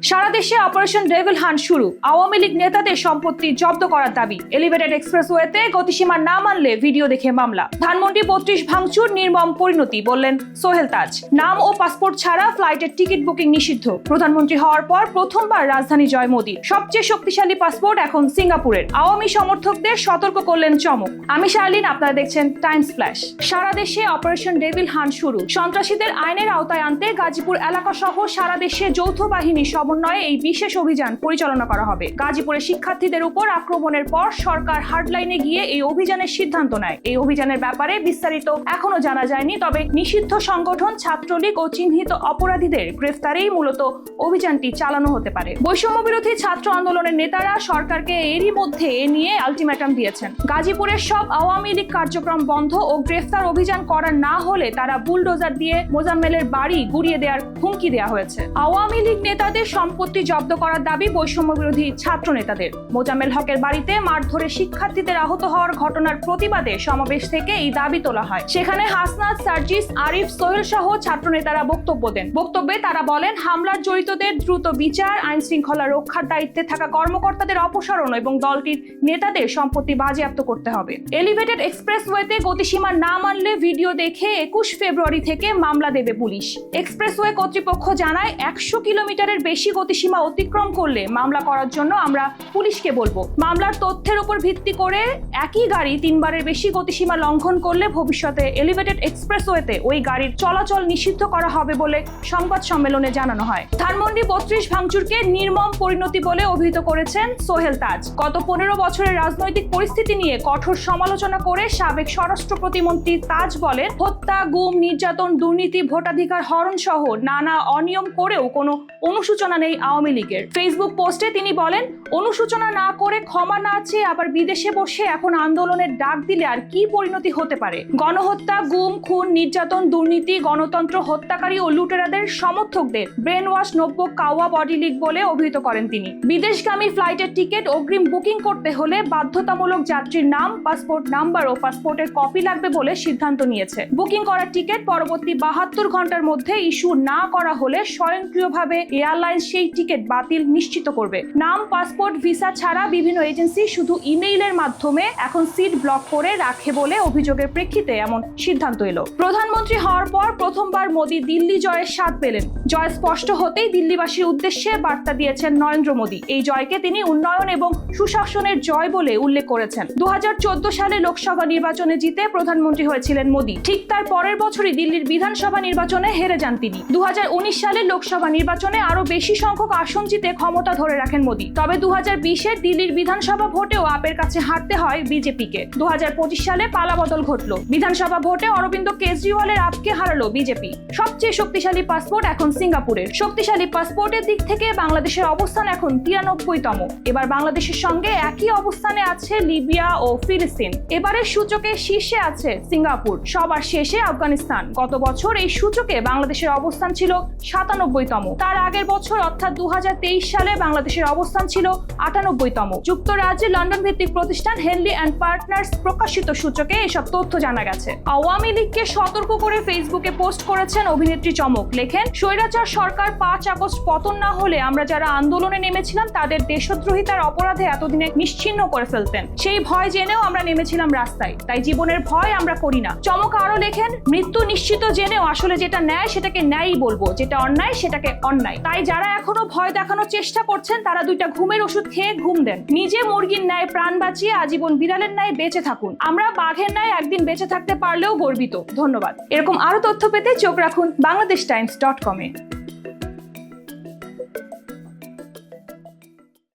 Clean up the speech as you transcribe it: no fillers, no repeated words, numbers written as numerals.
সারা দেশে operation devil hunt শুরু। আওয়ামী লীগ নেতাদের সম্পত্তি জব্দ করার দাবি। এলিভেটেড এক্সপ্রেসওয়েতে গতিসীমা না মানলে ভিডিও দেখে মামলা। ধানমন্ডি ৩২ ভাঙচুর নির্মম পরিণতি, বললেন সোহেল তাজ। নাম ও পাসপোর্ট ছাড়া ফ্লাইটের টিকিট বুকিং নিষিদ্ধ। প্রধানমন্ত্রী হওয়ার পর প্রথমবার রাজধানী জয় মোদীর। সবচেয়ে শক্তিশালী পাসপোর্ট এখন সিঙ্গাপুরের। আওয়ামী সমর্থকদের সতর্ক করলেন চমক। আমি শার্লিন, আপনারা দেখছেন টাইমস ফ্ল্যাশ। সারা দেশে অপারেশন ডেভিল হান্ট শুরু। সন্ত্রাসীদের আইনের আওতায় আনতে গাজীপুর এলাকা সহ সারা দেশে যৌথ বাহিনীর সমন্বয়ে এই বিশেষ অভিযান পরিচালনা করা হবে। গাজীপুরে শিক্ষার্থীদের উপর আক্রমণের পর সরকার হার্ডলাইনে গিয়ে এই অভিযানের সিদ্ধান্ত নেয়। এই অভিযানের ব্যাপারে বিস্তারিত এখনো জানা যায়নি, তবে নিষিদ্ধ সংগঠন ছাত্রলীগ ও চিহ্নিত অপরাধীদের গ্রেফতারেই মূলত অভিযানটি চালানো হতে পারে। বৈষম্য বিরোধী ছাত্র আন্দোলনের নেতারা সরকারকে এরই মধ্যে এ নিয়ে আলটিমেটাম দিয়েছেন। গাজীপুরের সব আওয়ামী লীগ কার্যক্রম বন্ধ ও গ্রেফতার অভিযান করা না হলে তারা বুলডোজার দিয়ে মোজাম্মেলের বাড়ি গুড়িয়ে দেওয়ার হুমকি দেওয়া হয়েছে। আওয়ামী লীগ নেতাদের সম্পত্তি জব্দ করার দাবি বৈষম্য বিরোধী ছাত্র নেতাদের। মোজাম্মেল হকের বাড়িতে মারধরে শিক্ষার্থীদের আহত হওয়ার ঘটনার প্রতিবাদে সমাবেশ থেকে এই দাবি তোলা হয়। সেখানে হাসনাত, সার্জিস, আরিফ, সোহেল সহ ছাত্র নেতারা বক্তব্য দেন। বক্তব্যে তারা বলেন, হামলার জড়িতদের দ্রুত বিচার, আইন শৃঙ্খলা রক্ষার দায়িত্বে থাকা কর্মকর্তাদের অপসারণ এবং দলটির নেতাদের সম্পত্তি বাজেয়াপ্ত করতে হবে। এলিভেটেড এক্সপ্রেসওয়েতে গতিসীমা না মানলে ভিডিও দেখে ২১ ফেব্রুয়ারি থেকে মামলা দেবে পুলিশ। এক্সপ্রেসওয়ে কর্তৃপক্ষ জানায়, ১০০ কিলোমিটারের বেশি গতিসীমা অতিক্রম করলে মামলা করার জন্য আমরা পুলিশকে বলবো। মামলার তথ্যের উপর ভিত্তি করে একই গাড়ি ৩ বারের বেশি গতিসীমা লঙ্ঘন করলে ভবিষ্যতে এলিভেটেড এক্সপ্রেসওয়েতে ওই গাড়ির চলাচল নিষিদ্ধ করা হবে বলে সংবাদ সম্মেলনে জানানো হয়। ধানমন্ডি ৩২ ভাঙচুরকে নির্মম পরিণতি বলে অভিহিত করেছেন সোহেল তাজ। গত ১৫ বছরের রাজনৈতিক পরিস্থিতি নিয়ে কঠোর সমালোচনা করে সাবেক স্বরাষ্ট্র প্রতিমন্ত্রী তাজ বলেন, হত্যা, গুম, নির্যাতন, দুর্নীতি, ভোটাধিকার হরণ সহ নানা অনিয়ম করেও কোনো অনুশোচনা নেই আওয়ামী লীগের। ফেসবুক পোস্টে তিনি বলেন, অনুশোচনা না করে ক্ষমা না চেয়ে আবার বিদেশে বসে এখন আন্দোলনের ডাক দিলে আর কি পরিণতি হতে পারে। গণহত্যা, গুম, খুন, নির্যাতন, দুর্নীতি, গণতন্ত্র হত্যাকারী ও লুটেরাদের সমর্থকদের ব্রেন ওয়াশ নব্য কাওয়া বডি লীগ বলে অভিহিত করেন তিনি। বিদেশগামী ফ্লাইটের টিকিট অগ্রিম বুকিং করতে হলে বাধ্যতামূলক যাত্রীর নাম, পাসপোর্ট নাম্বার ও পাসপোর্টের কপি লাগবে বলে সিদ্ধান্ত নিয়েছে। বুকিং করা টিকিট পরবর্তী ৭২ ঘন্টার মধ্যে ইস্যু না করা হলে স্বয়ংক্রিয়ভাবে এয়ারলাইন্স সেই টিকিট বাতিল নিশ্চিত করবে। নাম, পাসপোর্ট, ভিসা ছাড়া বিভিন্ন এজেন্সি শুধু ইমেইলের মাধ্যমে এখন সিট ব্লক করে রাখে বলে অভিযোগের প্রেক্ষিতে এমন সিদ্ধান্ত এলো। প্রধানমন্ত্রী হওয়ার পর প্রথমবার মোদী দিল্লি জয়ের স্বাদ পেলেন। জয় স্পষ্ট হতেই দিল্লিবাসীর উদ্দেশ্যে বার্তা দিয়েছেন নরেন্দ্র মোদী। এই জয়কে তিনি উন্নয়ন এবং সুশাসনের জয় বলে উল্লেখ করেছেন। ২০১৪ সালে লোকসভা নির্বাচনে জিতে প্রধানমন্ত্রী হয়েছিলেন মোদী। ঠিক তার পরের বছরই দিল্লির বিধানসভা নির্বাচনে হেরে যান তিনি। ২০১৯ সালে লোকসভা নির্বাচনে আরো বেশি সংখ্যক আসন জিতে ক্ষমতা ধরে রাখেন মোদী। তবে ২০২০-এর দিল্লির বিধানসভা ভোটেও আপের কাছে হারতে হয় বিজেপিকে। ২০২৫ সালে পালাবদল ঘটল। বিধানসভা ভোটে অরবিন্দ কেজরিওয়ালের আপকে হারালো বিজেপি। সবচেয়ে শক্তিশালী পাসপোর্ট এখন সিঙ্গাপুরের। শক্তিশালী পাসপোর্টের দিক থেকে বাংলাদেশের অবস্থান এখন ৯৩তম। এবার বাংলাদেশের সঙ্গে একই অবস্থানে আছে লিবিয়া ও ফিলিস্তিন। এবারের সূচকে শীর্ষে আছে সিঙ্গাপুর, সবার শেষে আফগানিস্তান। গত বছর এই সূচকে বাংলাদেশের অবস্থান ছিল ৯৭তম। তার আগের বছর অর্থাৎ ২০২৩ সালে বাংলাদেশের অবস্থান ছিল ৯৮তম। যুক্তরাজ্যে লন্ডন ভিত্তিক প্রতিষ্ঠান হেনলি অ্যান্ড পার্টনার্স প্রকাশিত সূচকে এসব তথ্য জানা গেছে। আওয়ামী লীগকে সতর্ক করে ফেসবুকে পোস্ট করেছেন অভিনেত্রী চমক। লেখেন, স্বৈরাচার সরকার ৫ আগস্ট পতন না হলে আমরা যারা আন্দোলনে নেমেছিলাম তাদের দেশদ্রোহিতার অপরাধে এতদিনে নিশ্চিহ্ন করে ফেলতেন। সেই ভয় জেনেও আমরা নেমেছিলাম রাস্তায়, তাই জীবনের ভয় আমরা করি না। চমক আরো লেখেন, মৃত্যু নিশ্চিত জেনেও আসলে যেটা ন্যায় সেটাকে ন্যায়ই বলবো, যেটা অন্যায় সেটাকে অন্যায়। তাই যারা এখনো ভয় দেখানোর চেষ্টা করছেন তারা 2টা ঘুমের ওষুধ খেয়ে ঘুম দেন। নিজে মুরগির ন্যায় প্রাণ বাঁচিয়ে আজীবন বিড়ালের ন্যায় বেঁচে থাকুন। আমরা বাঘের ন্যায় একদিন বেঁচে থাকতে পারলেও গর্বিত। ধন্যবাদ। এরকম আরো তথ্য পেতে চোখ রাখুন BangladeshTimes.com-এ।